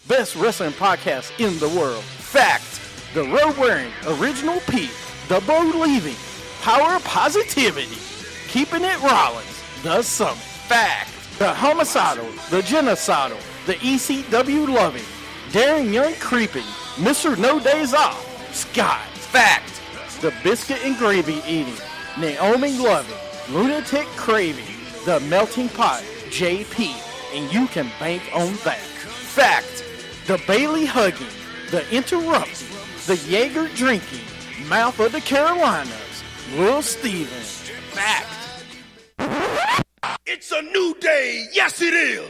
best wrestling podcast in the world. Fact, the road-wearing original Pete, the believing, power of positivity, keeping it Rollins, the Summit. Fact, the homicidal, the genocidal, the ECW loving, daring young creeping, Mr. No Days Off, Scott. Fact, the biscuit and gravy eating, Naomi loving, lunatic craving, the melting pot, JP, and you can bank on that. Fact, the Bailey hugging, the interrupting, the Jaeger drinking, mouth of the Carolinas, Lil Stephen. Fact. It's a new day. Yes, it is.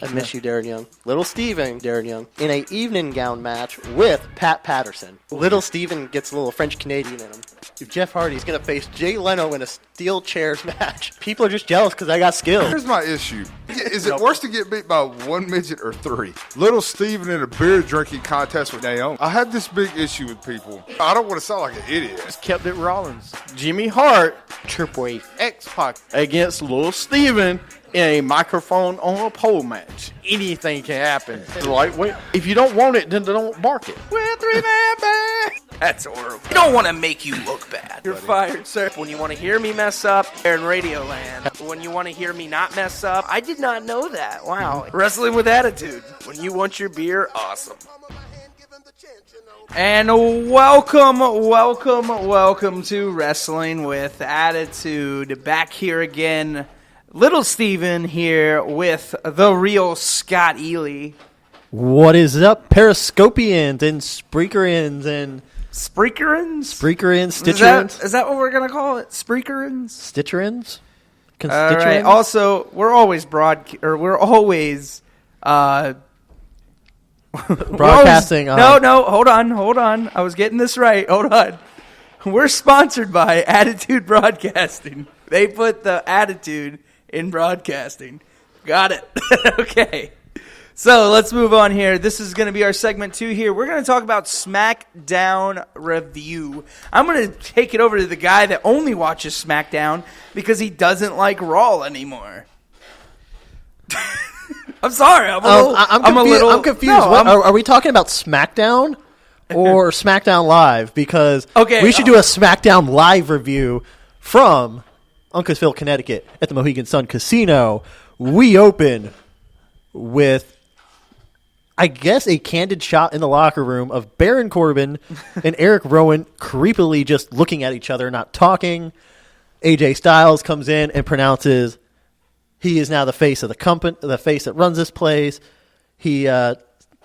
I miss you, Darren Young. Little Steven, Darren Young, in a evening gown match with Pat Patterson. Little Steven gets a little French-Canadian in him. If Jeff Hardy's going to face Jay Leno in a steel chairs match, people are just jealous because I got skills. Here's my issue. Is it worse to get beat by one midget or three? Little Steven in a beer drinking contest with Naomi. I have this big issue with people. I don't want to sound like an idiot. Just kept it Rollins. Jimmy Hart, Triple H, X-Pac against Lil Steven in a microphone on a pole match. Anything can happen. Lightweight. If you don't want it, then don't bark it. We're three-man band. That's horrible. I don't want to make you look bad. You're fired, sir. When you want to hear me mess up, they're in Radioland. When you want to hear me not mess up, I did not know that. Wow. Wrestling with attitude. When you want your beer, awesome. And welcome to Wrestling with Attitude. Back here again. Little Steven here with the real Scott Ely. What is up, Periscopians and Spreakerians and... Spreakerins? Spreakerins, Stitcherins? Is that what we're going to call it? Spreakerins? Stitcherins? All right. Also, we're always broadcasting. No, hold on. I was getting this right. Hold on. We're sponsored by Attitude Broadcasting. They put the attitude in broadcasting. Got it. Okay. So let's move on here. This is going to be our segment 2 here. We're going to talk about Smackdown review. I'm going to take it over to the guy that only watches Smackdown because he doesn't like Raw anymore. I'm sorry. I'm confused. No, are we talking about Smackdown or Smackdown Live? Because we should do a Smackdown Live review from Uncasville, Connecticut at the Mohegan Sun Casino. We open with, I guess, a candid shot in the locker room of Baron Corbin and Eric Rowan creepily just looking at each other, not talking. AJ Styles comes in and pronounces he is now the face of the company, the face that runs this place. He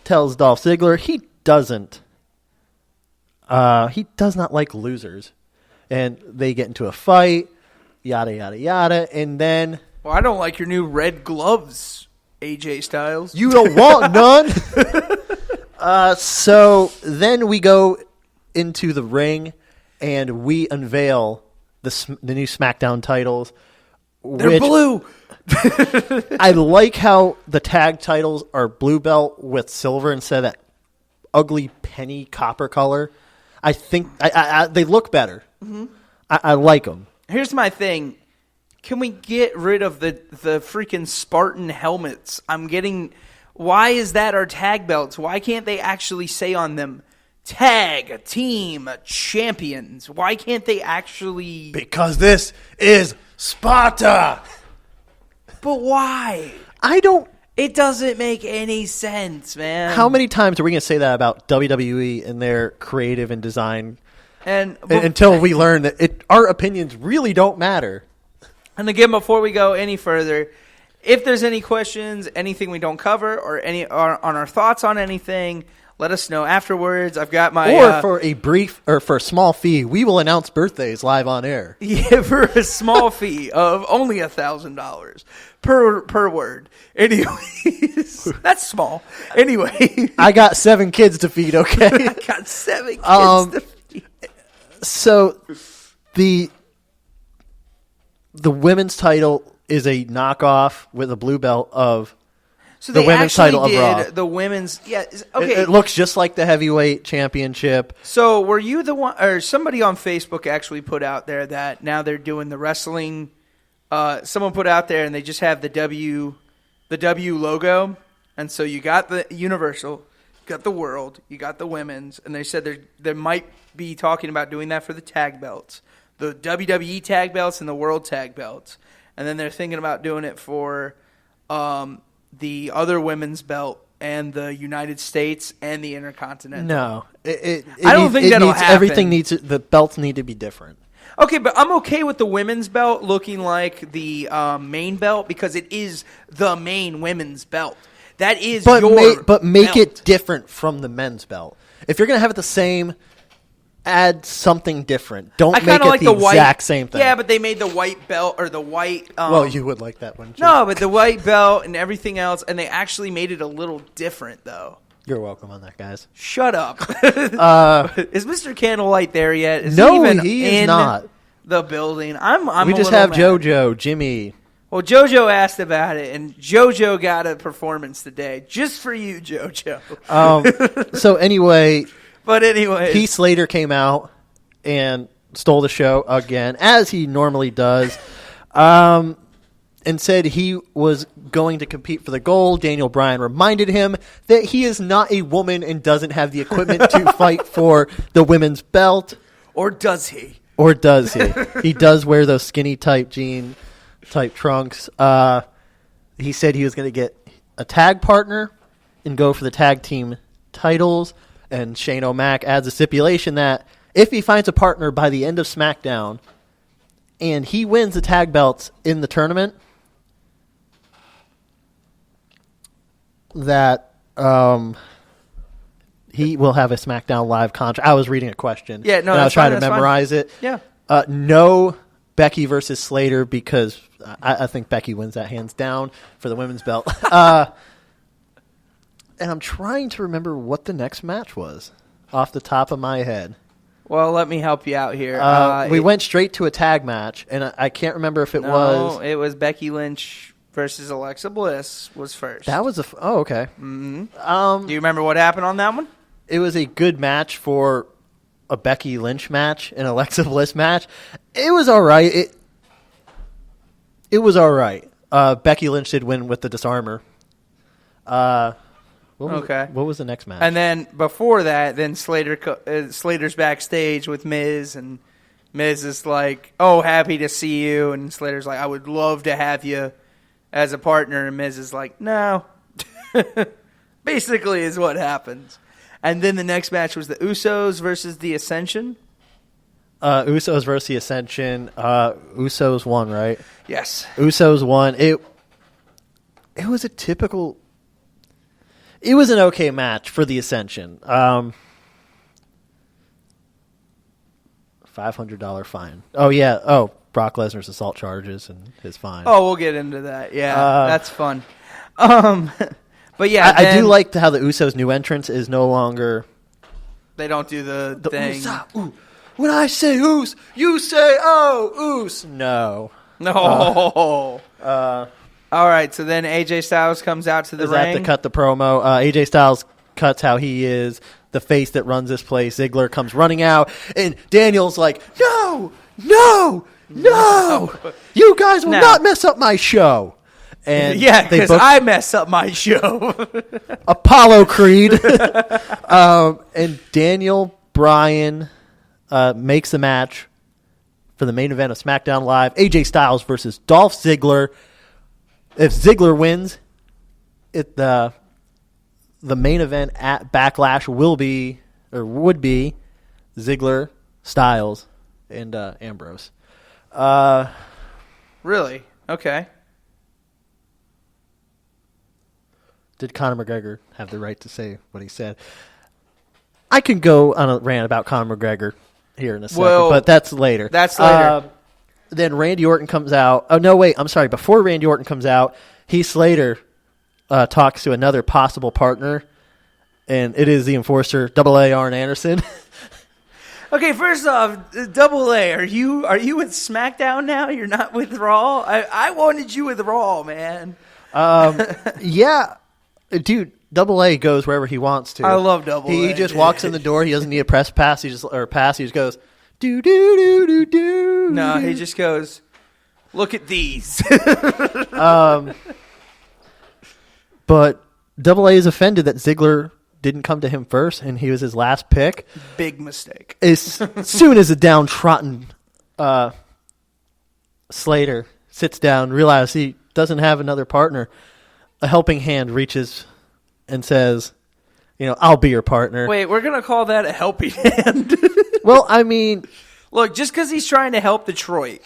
tells Dolph Ziggler he does not like losers. And they get into a fight, yada, yada, yada. And then... Well, I don't like your new red gloves, AJ Styles. You don't want none? So then we go into the ring, and we unveil the new SmackDown titles. They're blue. I like how the tag titles are blue belt with silver instead of that ugly penny copper color. I think they look better. Mm-hmm. I like them. Here's my thing. Can we get rid of the freaking Spartan helmets? Why is that our tag belts? Why can't they actually say on them, tag team champions? Why can't they actually... Because this is Sparta! But why? It doesn't make any sense, man. How many times are we going to say that about WWE and their creative and design? Until we learn that our opinions really don't matter. And again, before we go any further, if there's any questions, anything we don't cover, or on our thoughts on anything, let us know afterwards. I've got my... Or for a small fee, we will announce birthdays live on air. Yeah, for a small fee of only $1,000 per word. Anyways, that's small. Anyway. I got 7 kids to feed, okay? I got 7 kids to feed. So, the women's title is a knockoff with a blue belt of the women's title of Raw. The women's, yeah, okay. It looks just like the heavyweight championship. So, were you the one, or somebody on Facebook actually put out there that now they're doing the wrestling? Someone put out there and they just have the W logo And so you got the Universal, you got the World, you got the Women's, and they said they might be talking about doing that for the tag belts, the WWE tag belts and the World tag belts. And then they're thinking about doing it for the other women's belt and the United States and the Intercontinental. No. I don't think that'll happen. Everything the belts need to be different. Okay, but I'm okay with the women's belt looking like the main belt because it is the main women's belt. That is but make belt. it different from the men's belt. If you're going to have it the same, add something different. Don't make it like the exact same thing. Yeah, but they made the white belt or the white... well, you would like that one. No, but the white belt and everything else, and they actually made it a little different, though. You're welcome on that, guys. Shut up. Is Mr. Candlelight there yet? Is no, he, even he is in not. The building. I'm we just have JoJo, Jimmy. Well, JoJo asked about it, and JoJo got a performance today. Just for you, JoJo. So anyway... But anyway, Heath Slater came out and stole the show again, as he normally does, and said he was going to compete for the gold. Daniel Bryan reminded him that he is not a woman and doesn't have the equipment to fight for the women's belt. Or does he? Or does he? He does wear those skinny type jean type trunks. He said he was going to get a tag partner and go for the tag team titles. And Shane O'Mac adds a stipulation that if he finds a partner by the end of SmackDown and he wins the tag belts in the tournament, that he will have a SmackDown Live contract. I was reading a question. Yeah, no, and I was trying to fine. memorize it. Yeah. No Becky versus Slater because I think Becky wins that hands down for the women's belt. And I'm trying to remember what the next match was off the top of my head. Well, let me help you out here. We went straight to a tag match, and I can't remember if it was... No, it was Becky Lynch versus Alexa Bliss was first. That was oh, okay. Mm-hmm. Do you remember what happened on that one? It was a good match for a Becky Lynch match, an Alexa Bliss match. It was all right. It was all right. Becky Lynch did win with the disarmer. What was the next match? And then before that, then Slater's backstage with Miz, and Miz is like, "Oh, happy to see you," and Slater's like, "I would love to have you as a partner," and Miz is like, "No." Basically, is what happens. And then the next match was the Usos versus the Ascension. Usos versus the Ascension. Usos won, right? Yes. Usos won. It was a typical. It was an okay match for the Ascension. $500 fine. Oh, yeah. Oh, Brock Lesnar's assault charges and his fine. Oh, we'll get into that. Yeah, that's fun. But yeah, I do like how the Usos' new entrance is no longer... They don't do the thing. When I say Oos, you say, oh, Oos. No. No. All right, so then AJ Styles comes out to the ring. Is that to cut the promo? AJ Styles cuts how he is the face that runs this place. Ziggler comes running out, and Daniel's like, no! You guys will not mess up my show. And yeah, because I mess up my show. Apollo Creed. And Daniel Bryan makes the match for the main event of SmackDown Live. AJ Styles versus Dolph Ziggler. If Ziggler wins, the main event at Backlash would be Ziggler, Styles, and Ambrose. Really? Okay. Did Conor McGregor have the right to say what he said? I can go on a rant about Conor McGregor here in a second, but that's later. That's later. Then Randy Orton comes out. Oh, no, wait. I'm sorry. Before Randy Orton comes out, Heath Slater talks to another possible partner, and it is the Enforcer, AA Arn Anderson. Okay, first off, Double A, are you with SmackDown now? You're not with Raw? I wanted you with Raw, man. Yeah. Dude, AA goes wherever he wants to. I love AA. He just walks in the door. He doesn't need a press pass. He just goes... Do do do do do. No, he just goes, look at these. But Double A is offended that Ziggler didn't come to him first, and he was his last pick. Big mistake. As soon as the downtrodden Slater sits down, realizes he doesn't have another partner, a helping hand reaches and says, I'll be your partner. Wait, we're going to call that a helping hand? Well, I mean... Look, just because he's trying to help Detroit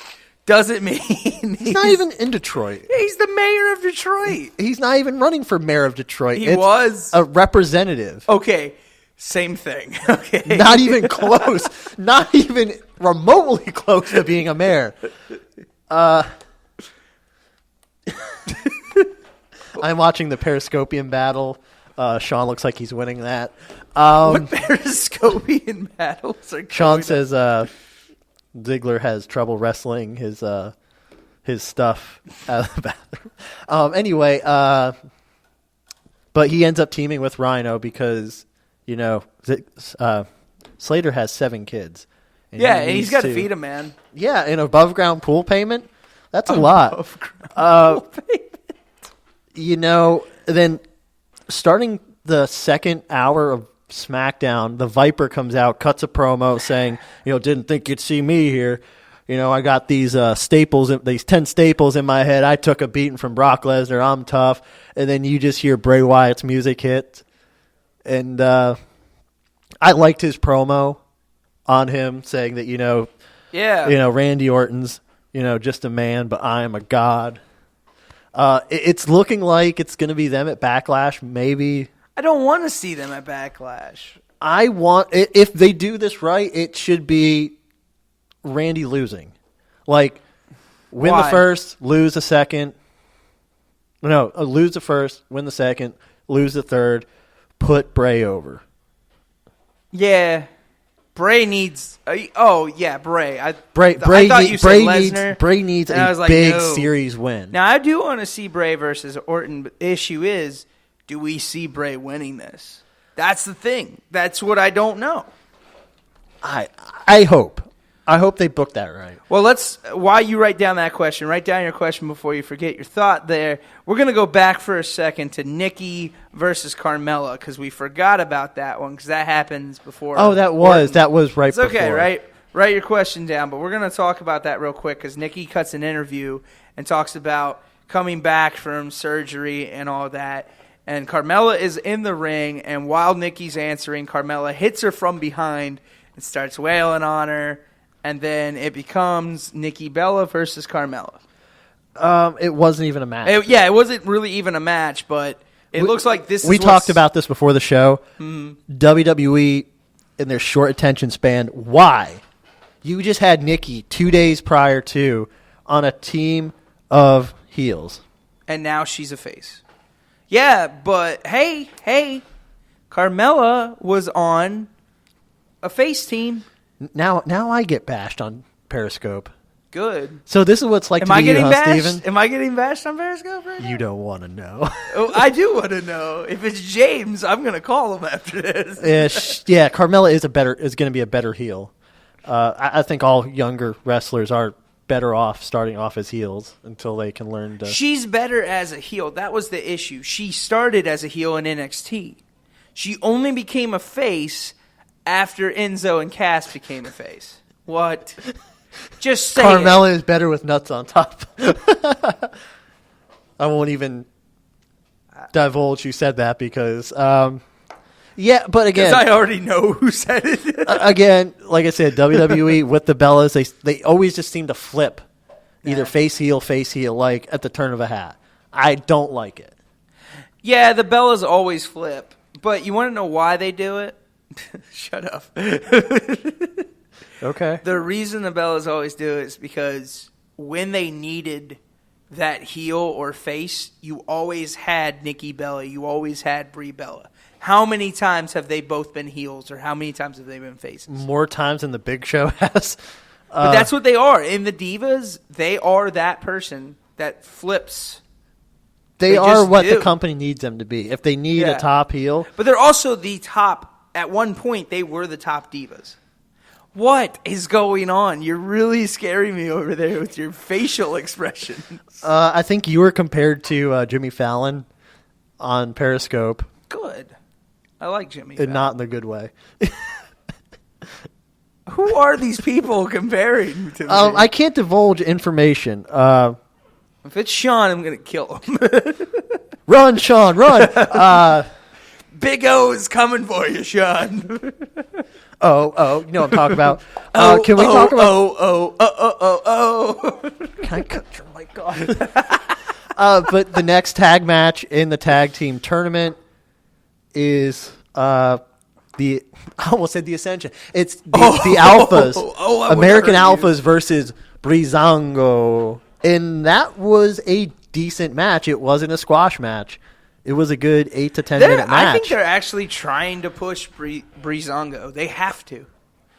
doesn't mean he's not even in Detroit. He's the mayor of Detroit. He's not even running for mayor of Detroit. He was a representative. Okay, same thing. Okay, not even close. Not even remotely close to being a mayor. I'm watching the Periscopian battle. Sean looks like he's winning that. What Periscopian battles are Sean says Ziggler has trouble wrestling his stuff out of the bathroom. Anyway, but he ends up teaming with Rhino because, Slater has 7 kids. And he's got to feed them, man. Yeah, an above-ground pool payment, that's a lot. Pool payment. Then starting the second hour of SmackDown, the Viper comes out, cuts a promo saying, didn't think you'd see me here. I got these staples, these 10 staples in my head. I took a beating from Brock Lesnar. I'm tough. And then you just hear Bray Wyatt's music hit. And I liked his promo on him saying that, Randy Orton's, just a man, but I am a god. It's looking like it's going to be them at Backlash, maybe. I don't want to see them at Backlash. If they do this right, it should be Randy losing. Like, win the first, lose the second. No, lose the first, win the second, lose the third, put Bray over. Yeah. Bray needs. Bray. Bray needs a big series win. Now, I do want to see Bray versus Orton, but the issue is, do we see Bray winning this? That's the thing. That's what I don't know. I hope. I hope they book that right. Well, while you write down that question, write down your question before you forget your thought there. We're going to go back for a second to Nikki versus Carmella because we forgot about that one because that happens before. Oh, that was right it's before. It's okay, right? Write your question down, but we're going to talk about that real quick because Nikki cuts an interview and talks about coming back from surgery and all that. And Carmella is in the ring, and while Nikki's answering, Carmella hits her from behind and starts wailing on her. And then it becomes Nikki Bella versus Carmella. It wasn't even a match. It wasn't really even a match, but it looks like this We talked about this before the show. WWE, in their short attention span, why? You just had Nikki 2 days prior to on a team of heels. And now she's a face. Yeah, but hey, Carmella was on a face team. Now I get bashed on Periscope. Good. So this is what it's like to be you, Steven? Am I getting bashed on Periscope right now? You don't want to know. Oh, I do want to know. If it's James, I'm going to call him after this. Yeah, Carmella is going to be a better heel. I think all younger wrestlers are better off starting off as heels until they can learn to... She's better as a heel. That was the issue. She started as a heel in NXT. She only became a face after Enzo and Cass became a face. What? Just say Carmella is better with nuts on top. I won't even divulge who said that because... yeah, but again... Because I already know who said it. Again, like I said, WWE with the Bellas, they always just seem to flip. Either face, heel, like at the turn of a hat. I don't like it. Yeah, the Bellas always flip. But you want to know why they do it? Shut up. Okay. The reason the Bellas always do it is because when they needed that heel or face, you always had Nikki Bella. You always had Brie Bella. How many times have they both been heels or how many times have they been faces? More times than the Big Show has. But that's what they are. In the Divas, they are that person that flips. They are what the company needs them to be. If they need a top heel. But they're also the top. At one point, they were the top divas. What is going on? You're really scaring me over there with your facial expressions. I think you were compared to Jimmy Fallon on Periscope. Good. I like Jimmy. And not in the good way. Who are these people comparing to me? I can't divulge information. If it's Sean, I'm going to kill him. Run, Sean, run. Big O is coming for you, Sean. Oh, you know what I'm talking about. Can we talk about... Can I cut your mic off? But the next tag match in the tag team tournament is I almost said the Ascension. It's the Alphas. American Alphas versus Breezango. And that was a decent match. It wasn't a squash match. It was a good 8 to 10 minute match. I think they're actually trying to push Breezango. They have to.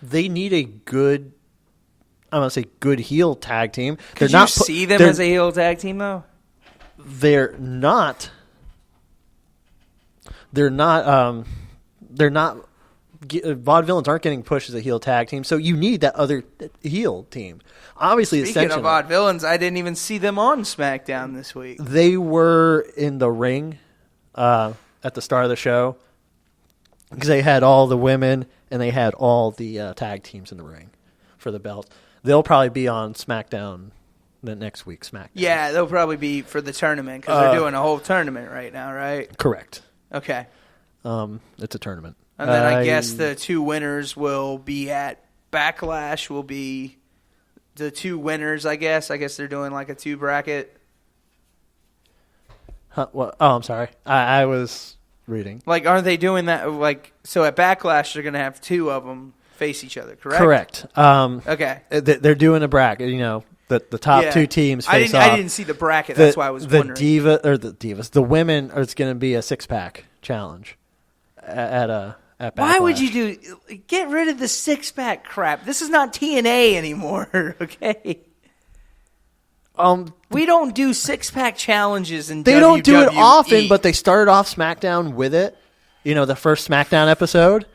They need a good, I'm going to say good heel tag team. Could you see them as a heel tag team, though? They're not. Vaudevillains aren't getting pushed as a heel tag team, so you need that other heel team. Obviously, speaking of Vaudevillains, I didn't even see them on SmackDown this week. They were in the ring at the start of the show because they had all the women and they had all the tag teams in the ring for the belt. They'll probably be on SmackDown the next week. SmackDown. Yeah, they'll probably be for the tournament because they're doing a whole tournament right now, right? Correct. Okay. It's a tournament. And then I guess the two winners will be at Backlash. Will be the two winners, I guess. I guess they're doing like a 2 bracket. Oh, I'm sorry. I was reading. Like, aren't they doing that? Like, so at Backlash, they're going to have 2 of them face each other, correct? Correct. Okay. They're doing a bracket, the top 2 teams face off. I didn't see the bracket. That's why I was wondering. The women, it's going to be a 6-pack challenge at Backlash. Why would you get rid of the 6-pack crap? This is not TNA anymore, okay? We don't do 6-pack challenges in WWE. They don't do it often, but they started off SmackDown with it. The first SmackDown episode.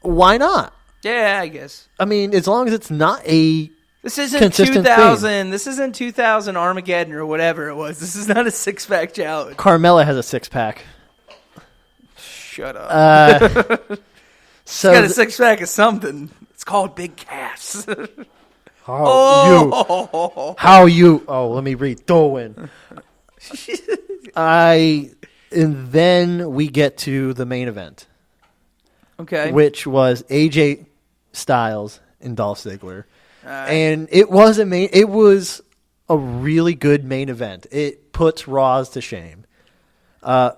Why not? Yeah, I guess. I mean, as long as it's not a This isn't consistent 2000. theme. This isn't 2000 Armageddon or whatever it was. This is not a 6-pack challenge. Carmella has a 6-pack. Shut up. So got a 6-pack of something. It's called Big Cass. How you? Oh, let me read. Doin. And then we get to the main event. Okay. Which was AJ Styles and Dolph Ziggler. And it was a really good main event. It puts Raws to shame. I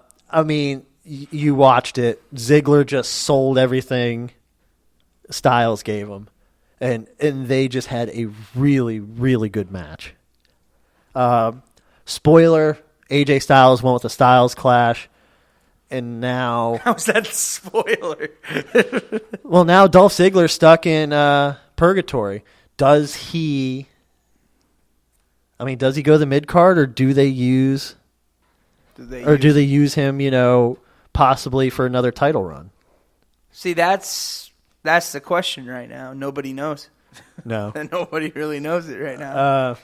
mean, you watched it. Ziggler just sold everything Styles gave him. And they just had a really, really good match. Spoiler, AJ Styles went with the Styles Clash. And now... How's that a spoiler? Well, now Dolph Ziggler's stuck in purgatory. Does he go the mid-card, or do they use him, possibly for another title run? See, that's the question right now. Nobody knows. No. Nobody really knows it right now.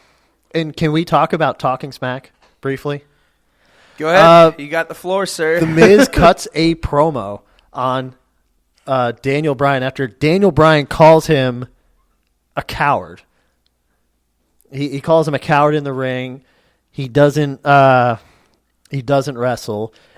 And can we talk about Talking Smack briefly? Go ahead. You got the floor, sir. The Miz cuts a promo on Daniel Bryan after Daniel Bryan calls him a coward. He calls him a coward in the ring. He doesn't wrestle.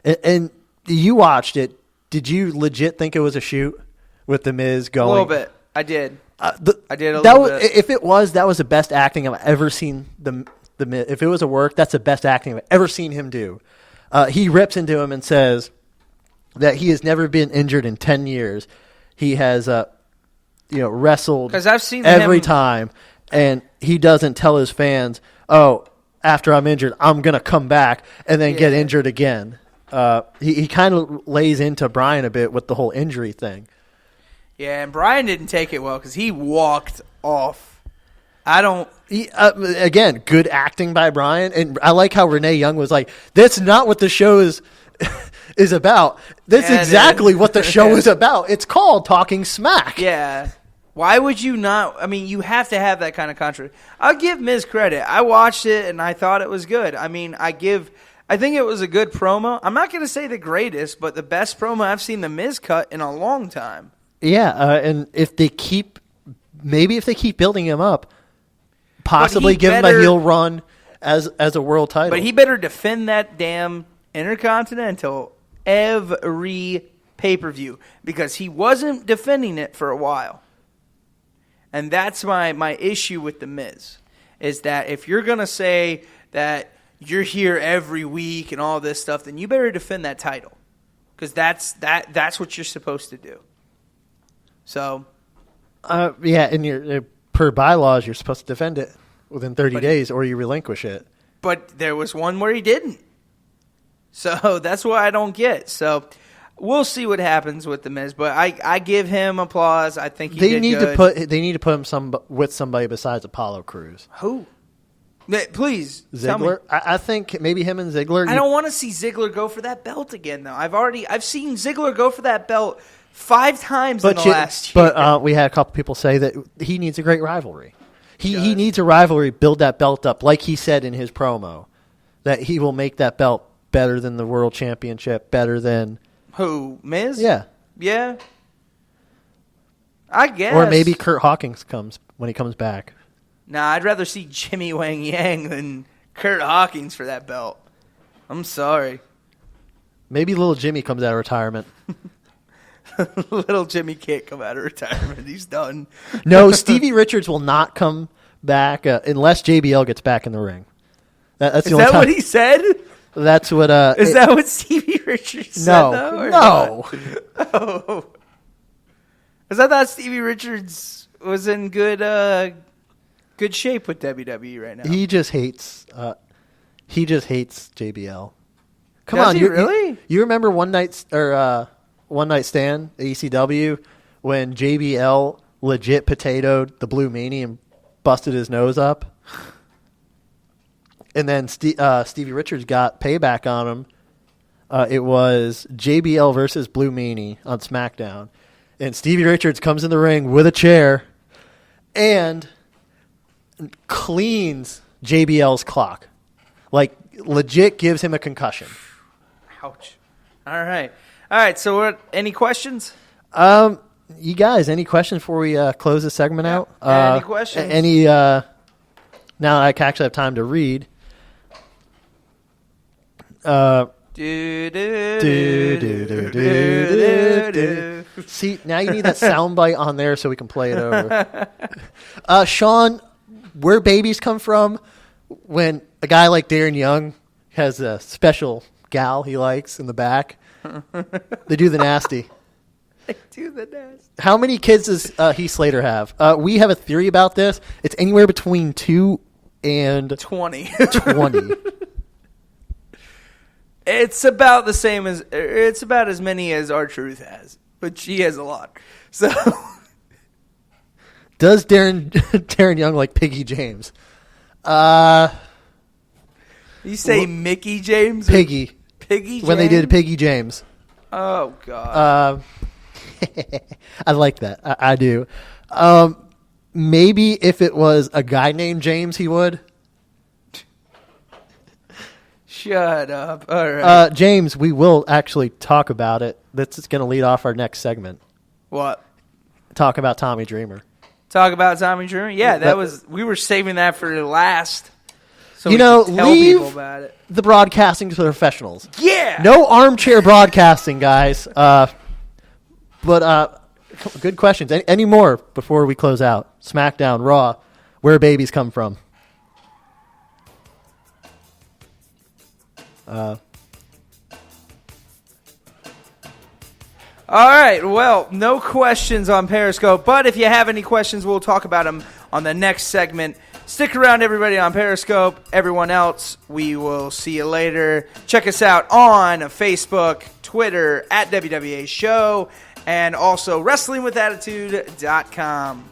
And you watched it. Did you legit think it was a shoot with the Miz going? A little bit. I did. I did a little bit. If it was, that was the best acting I've ever seen the Miz. If it was a work, that's the best acting I've ever seen him do. He rips into him and says that he has never been injured in 10 years. He has wrestled I've seen every time, and he doesn't tell his fans, "Oh, after I'm injured, I'm gonna come back and then get injured again." He kind of lays into Bryan a bit with the whole injury thing. Yeah, and Bryan didn't take it well because he walked off. Again, good acting by Bryan, and I like how Renee Young was like, "That's not what the show is about. That's exactly what the show is about. It's called Talking Smack." Yeah. Why would you not? I mean, you have to have that kind of contrast. I'll give Miz credit. I watched it and I thought it was good. I mean, I give I think it was a good promo. I'm not going to say the greatest, but the best promo I've seen The Miz cut in a long time. Yeah, and if they keep building him up, possibly give him a heel run as a world title. But he better defend that damn Intercontinental every pay-per-view because he wasn't defending it for a while. And that's my issue with The Miz, is that if you're going to say that you're here every week and all this stuff, then you better defend that title because that's what you're supposed to do. So, yeah, and your per bylaws, you're supposed to defend it within 30 days, or you relinquish it. But there was one where he didn't, so that's what I don't get. So we'll see what happens with The Miz, but I give him applause. I think they need to put him with somebody besides Apollo Crews. Who? Please, Ziggler. I think maybe him and Ziggler. I don't want to see Ziggler go for that belt again, though. I've seen Ziggler go for that belt 5 times in the last year. But we had a couple people say that he needs a great rivalry. He needs a rivalry, build that belt up, like he said in his promo, that he will make that belt better than the World Championship, better than... Who, Miz? Yeah. Yeah. I guess. Or maybe Kurt Hawkins comes when he comes back. Nah, I'd rather see Jimmy Wang Yang than Kurt Hawkins for that belt. I'm sorry. Maybe little Jimmy comes out of retirement. Little Jimmy can't come out of retirement. He's done. No, Stevie Richards will not come back unless JBL gets back in the ring. That's the only time. Is that what he said? That's what. Is that what Stevie Richards said? Though, no. Oh, because I thought Stevie Richards was in good shape with WWE right now. He just hates. He just hates JBL. Come Does on, he really? You remember One Night Stand, ECW, when JBL legit potatoed the Blue Meanie and busted his nose up? And then Stevie Richards got payback on him. It was JBL versus Blue Meanie on SmackDown. And Stevie Richards comes in the ring with a chair and cleans JBL's clock. Like, legit gives him a concussion. Ouch. All right. So, any questions? You guys, any questions before we close this segment out? Any questions? Now that I actually have time to read. See, now you need that soundbite on there so we can play it over. Sean, where babies come from? When a guy like Darren Young has a special gal he likes in the back, they do the nasty. They do the nasty. How many kids does Heath Slater have? We have a theory about this. It's anywhere between 2 and 20. 20. It's about the same as it's about as many as R-Truth has, but she has a lot. So, does Darren Young like Piggy James? You say Mickey James? Piggy James? When they did Piggy James. Oh God. I like that. I do. Maybe if it was a guy named James, he would. Shut up. All right. James, we will actually talk about it. That's going to lead off our next segment. What? Talk about Tommy Dreamer. Talk about Tommy Dreamer? Yeah, we were saving that for the last. So tell leave people about it. The broadcasting to the professionals. Yeah. No armchair broadcasting, guys. But good questions. Any more before we close out? SmackDown, Raw, where babies come from. All right. Well, no questions on Periscope, but if you have any questions, we'll talk about them on the next segment. Stick around, everybody, on Periscope. Everyone else, we will see you later. Check us out on Facebook, Twitter, @WWA Show, and also WrestlingWithAttitude.com.